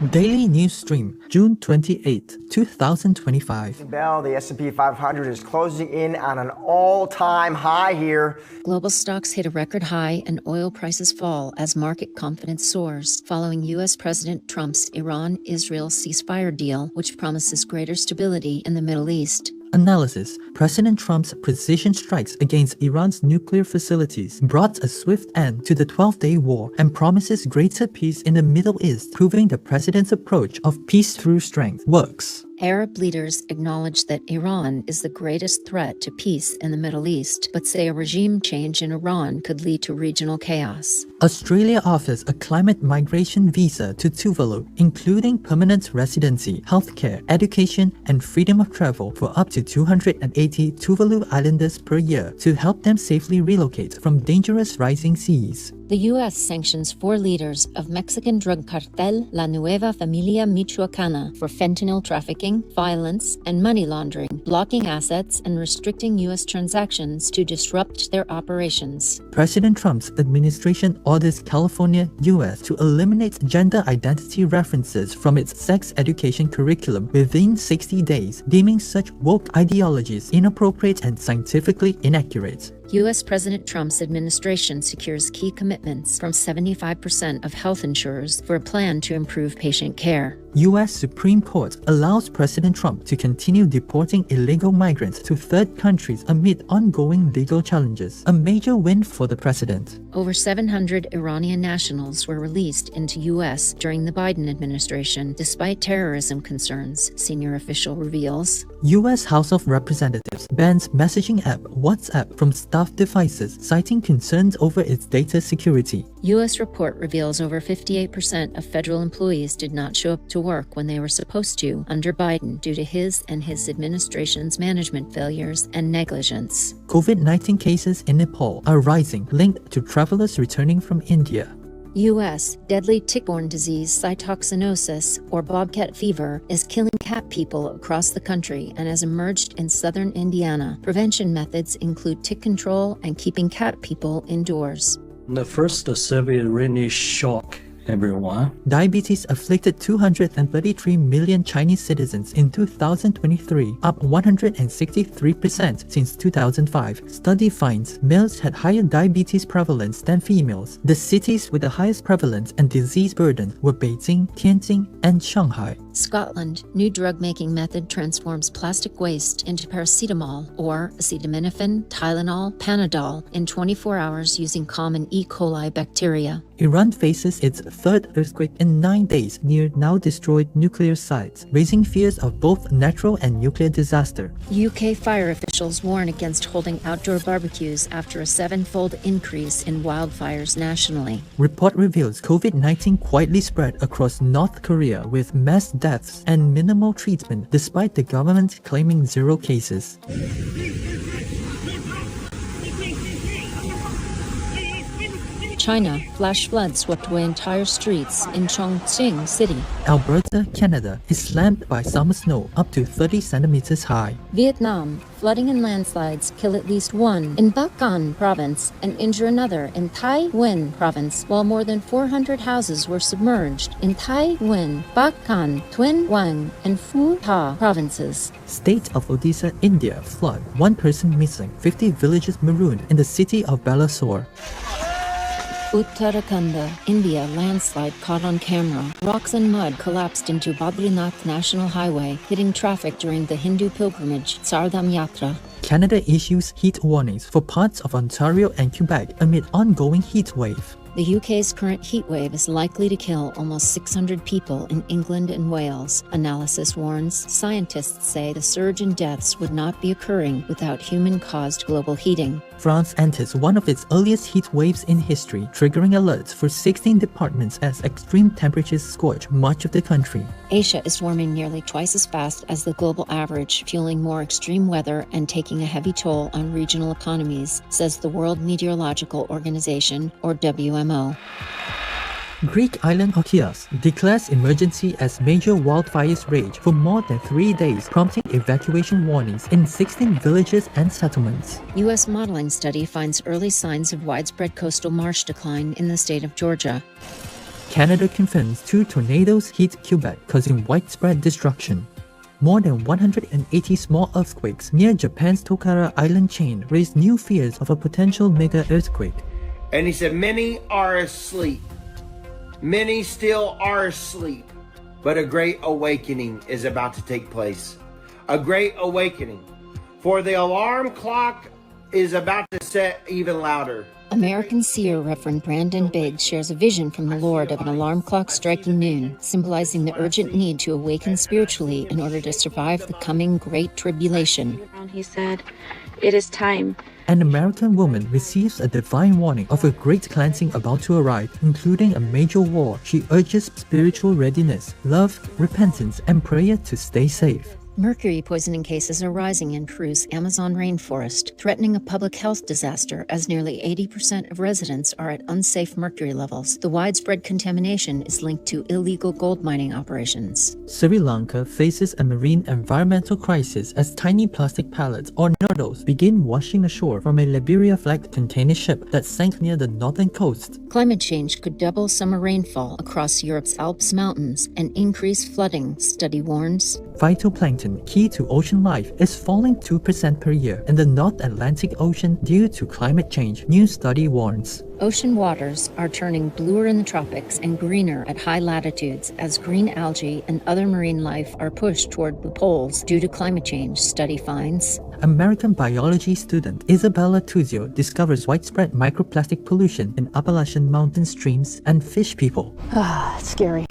Daily News Stream, June 28, 2025. The S&P 500 is closing in on an all-time high here. Global stocks hit a record high and oil prices fall as market confidence soars following U.S. President Trump's Iran-Israel ceasefire deal, which promises greater stability in the Middle East. Analysis: President Trump's precision strikes against Iran's nuclear facilities brought a swift end to the 12-day war and promises greater peace in the Middle East, proving the president's approach of peace through strength works. Arab leaders acknowledge that Iran is the greatest threat to peace in the Middle East, but say a regime change in Iran could lead to regional chaos. Australia offers a climate migration visa to Tuvalu, including permanent residency, healthcare, education, and freedom of travel for up to 280 Tuvalu Islanders per year to help them safely relocate from dangerous rising seas. The U.S. sanctions 4 leaders of Mexican drug cartel La Nueva Familia Michoacana for fentanyl trafficking, violence, and money laundering, blocking assets and restricting U.S. transactions to disrupt their operations. President Trump's administration orders California, U.S. to eliminate gender identity references from its sex education curriculum within 60 days, deeming such woke ideologies inappropriate and scientifically inaccurate. U.S. President Trump's administration secures key commitments from 75% of health insurers for a plan to improve patient care. U.S. Supreme Court allows President Trump to continue deporting illegal migrants to third countries amid ongoing legal challenges, a major win for the president. Over 700 Iranian nationals were released into U.S. during the Biden administration, despite terrorism concerns, senior official reveals. U.S. House of Representatives bans messaging app WhatsApp from staff devices, citing concerns over its data security. U.S. report reveals over 58% of federal employees did not show up to work when they were supposed to under Biden due to his and his administration's management failures and negligence. COVID-19 cases in Nepal are rising, linked to travelers returning from India. U.S. deadly tick-borne disease cytoxinosis, or bobcat fever, is killing cat people across the country and has emerged in southern Indiana. Prevention methods include tick control and keeping cat people indoors. The first survey really shocked everyone. Diabetes afflicted 233 million Chinese citizens in 2023, up 163% since 2005. Study finds males had higher diabetes prevalence than females. The cities with the highest prevalence and disease burden were Beijing, Tianjin, and Shanghai. Scotland, new drug-making method transforms plastic waste into paracetamol, or acetaminophen, Tylenol, Panadol, in 24 hours using common E. coli bacteria. Iran faces its third earthquake in 9 days near now-destroyed nuclear sites, raising fears of both natural and nuclear disaster. UK fire officials warn against holding outdoor barbecues after a 7-fold increase in wildfires nationally. Report reveals COVID-19 quietly spread across North Korea with mass deaths and minimal treatment despite the government claiming 0 cases. China, flash floods swept away entire streets in Chongqing City. Alberta, Canada is slammed by summer snow up to 30 centimeters high. Vietnam, flooding and landslides kill at least one in Bắc Can province and injure another in Thái Nguyên province, while more than 400 houses were submerged in Thái Nguyên, Bắc Can, Tuyên Quang, and Phú Thọ provinces. State of Odisha, India flood. 1 person missing, 50 villages marooned in the city of Balasore. Uttarakhand, India landslide caught on camera. Rocks and mud collapsed into Badrinath National Highway, hitting traffic during the Hindu pilgrimage Sardam Yatra. Canada issues heat warnings for parts of Ontario and Quebec amid ongoing heat wave. The UK's current heat wave is likely to kill almost 600 people in England and Wales. Analysis warns scientists say the surge in deaths would not be occurring without human-caused global heating. France enters one of its earliest heat waves in history, triggering alerts for 16 departments as extreme temperatures scorch much of the country. Asia is warming nearly twice as fast as the global average, fueling more extreme weather and taking a heavy toll on regional economies, says the World Meteorological Organization, or WMO. Greek island of Chios declares emergency as major wildfires rage for more than 3 days, prompting evacuation warnings in 16 villages and settlements. U.S. modeling study finds early signs of widespread coastal marsh decline in the state of Georgia. Canada confirms 2 tornadoes hit Quebec, causing widespread destruction. More than 180 small earthquakes near Japan's Tokara Island chain raised new fears of a potential mega earthquake. And he said, many are asleep. Many still are asleep. But a great awakening is about to take place. A great awakening. For the alarm clock is about to set even louder. American seer Reverend Brandon Biggs shares a vision from the Lord of an alarm clock striking noon, symbolizing the urgent need to awaken spiritually in order to survive the coming Great Tribulation. He said, "It is time." An American woman receives a divine warning of a great cleansing about to arrive, including a major war. She urges spiritual readiness, love, repentance, and prayer to stay safe. Mercury poisoning cases are rising in Peru's Amazon rainforest, threatening a public health disaster as nearly 80% of residents are at unsafe mercury levels. The widespread contamination is linked to illegal gold mining operations. Sri Lanka faces a marine environmental crisis as tiny plastic pellets or noodles begin washing ashore from a Liberia-flagged container ship that sank near the northern coast. Climate change could double summer rainfall across Europe's Alps mountains and increase flooding, study warns. Phytoplankton, key to ocean life, is falling 2% per year in the North Atlantic Ocean due to climate change, new study warns. Ocean waters are turning bluer in the tropics and greener at high latitudes as green algae and other marine life are pushed toward the poles due to climate change, study finds. American biology student Isabella Tuzio discovers widespread microplastic pollution in Appalachian mountain streams and fish people. It's scary.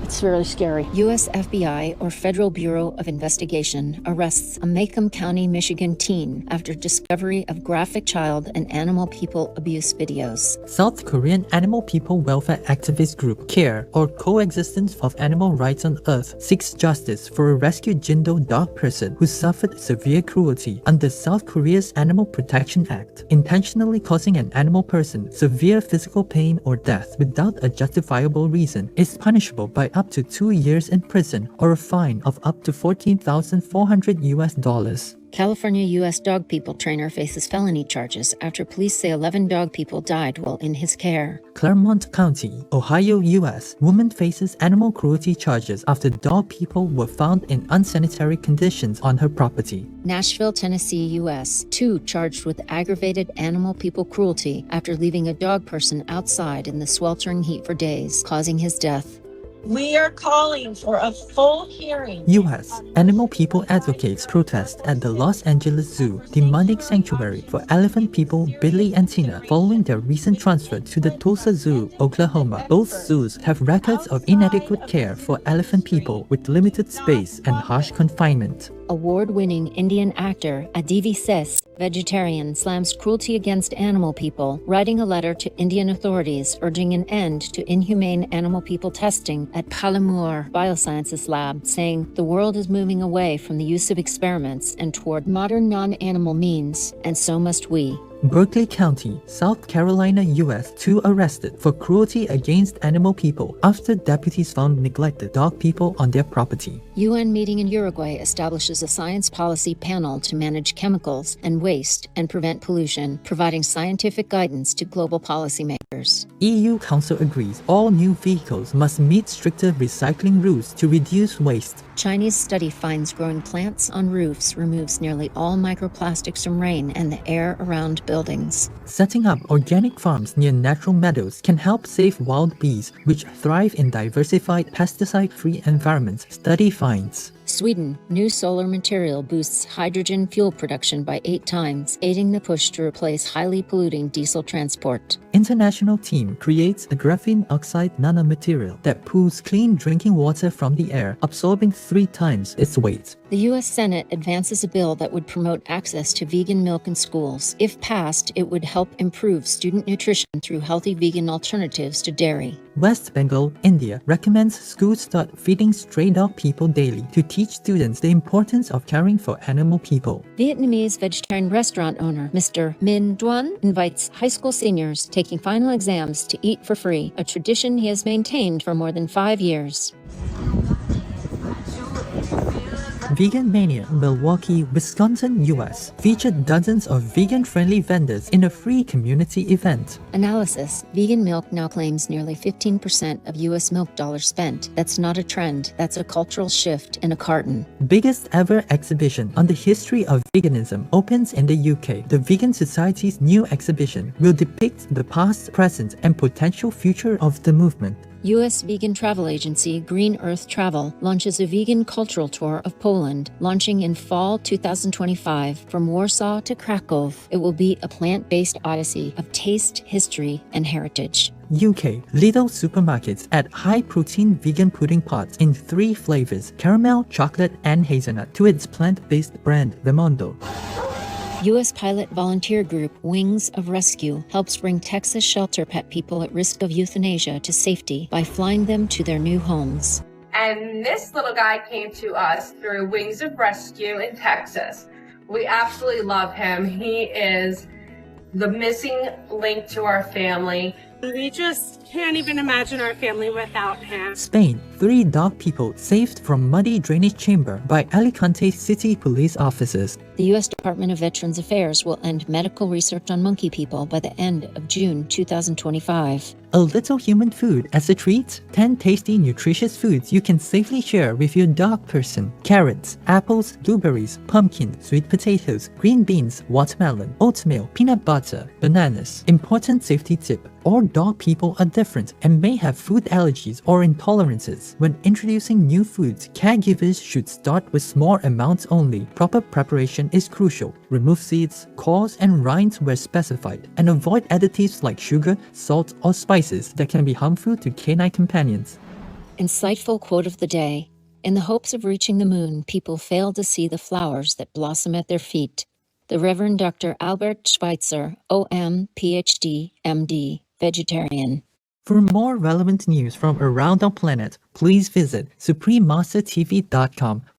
It's really scary. U.S. FBI, or Federal Bureau of Investigation, arrests a Macomb County, Michigan teen after discovery of graphic child and animal people abuse videos. South Korean animal people welfare activist group CARE, or Coexistence of Animal Rights on Earth, seeks justice for a rescued Jindo dog person who suffered severe cruelty under South Korea's Animal Protection Act. Intentionally causing an animal person severe physical pain or death without a justifiable reason is punishable by up to 2 years in prison or a fine of up to $14,400. California U.S. dog people trainer faces felony charges after police say 11 dog people died while in his care. Claremont County, Ohio, U.S. Woman faces animal cruelty charges after dog people were found in unsanitary conditions on her property. Nashville, Tennessee, U.S. 2 charged with aggravated animal people cruelty after leaving a dog person outside in the sweltering heat for days, causing his death. We are calling for a full hearing. U.S. Animal people advocates protest at the Los Angeles Zoo, demanding sanctuary for elephant people Billy and Tina following their recent transfer to the Tulsa Zoo, Oklahoma. Both zoos have records of inadequate care for elephant people with limited space and harsh confinement. Award-winning Indian actor Adivi Seth, vegetarian, slams cruelty against animal people, writing a letter to Indian authorities urging an end to inhumane animal people testing at Palamur Biosciences Lab, saying the world is moving away from the use of experiments and toward modern non-animal means, and so must we. Berkeley County, South Carolina, U.S. 2 arrested for cruelty against animal people after deputies found neglected dog people on their property. UN meeting in Uruguay establishes a science policy panel to manage chemicals and waste and prevent pollution, providing scientific guidance to global policymakers. EU Council agrees all new vehicles must meet stricter recycling rules to reduce waste. Chinese study finds growing plants on roofs removes nearly all microplastics from rain and the air around buildings. Setting up organic farms near natural meadows can help save wild bees, which thrive in diversified pesticide-free environments, study finds. Sweden, new solar material boosts hydrogen fuel production by 8 times, aiding the push to replace highly polluting diesel transport. International team creates a graphene oxide nanomaterial that pulls clean drinking water from the air, absorbing 3 times its weight. The U.S. Senate advances a bill that would promote access to vegan milk in schools. If passed, it would help improve student nutrition through healthy vegan alternatives to dairy. West Bengal, India recommends schools start feeding stray dog people daily to teach students the importance of caring for animal people. Vietnamese vegetarian restaurant owner Mr. Minh Duan invites high school seniors taking final exams to eat for free, a tradition he has maintained for more than 5 years. Vegan Mania, Milwaukee, Wisconsin, US featured dozens of vegan-friendly vendors in a free community event. Analysis. Vegan milk now claims nearly 15% of U.S. milk dollars spent. That's not a trend. That's a cultural shift in a carton. Biggest ever exhibition on the history of veganism opens in the UK. The Vegan Society's new exhibition will depict the past, present, and potential future of the movement. U.S. vegan travel agency Green Earth Travel launches a vegan cultural tour of Poland, launching in fall 2025 from Warsaw to Krakow. It will be a plant-based odyssey of taste, history, and heritage. UK, Lidl supermarkets add high-protein vegan pudding pots in 3 flavors, caramel, chocolate, and hazelnut, to its plant-based brand, The Mondo. U.S. pilot volunteer group Wings of Rescue helps bring Texas shelter pet people at risk of euthanasia to safety by flying them to their new homes. And this little guy came to us through Wings of Rescue in Texas. We absolutely love him. He is the missing link to our family. We just can't even imagine our family without him. Spain, 3 dog people saved from muddy drainage chamber by Alicante city police officers. The U.S. Department of Veterans Affairs will end medical research on monkey people by the end of June 2025. A little human food as a treat? 10 tasty, nutritious foods you can safely share with your dog person. Carrots, apples, blueberries, pumpkin, sweet potatoes, green beans, watermelon, oatmeal, peanut butter, bananas. Important safety tip. All dog people are different and may have food allergies or intolerances. When introducing new foods, caregivers should start with small amounts only. Proper preparation is crucial. Remove seeds, cores, and rinds where specified, and avoid additives like sugar, salt, or spices that can be harmful to canine companions. Insightful quote of the day. In the hopes of reaching the moon, people fail to see the flowers that blossom at their feet. The Reverend Dr. Albert Schweitzer, OM, PhD, MD, vegetarian. For more relevant news from around our planet, please visit suprememastertv.com.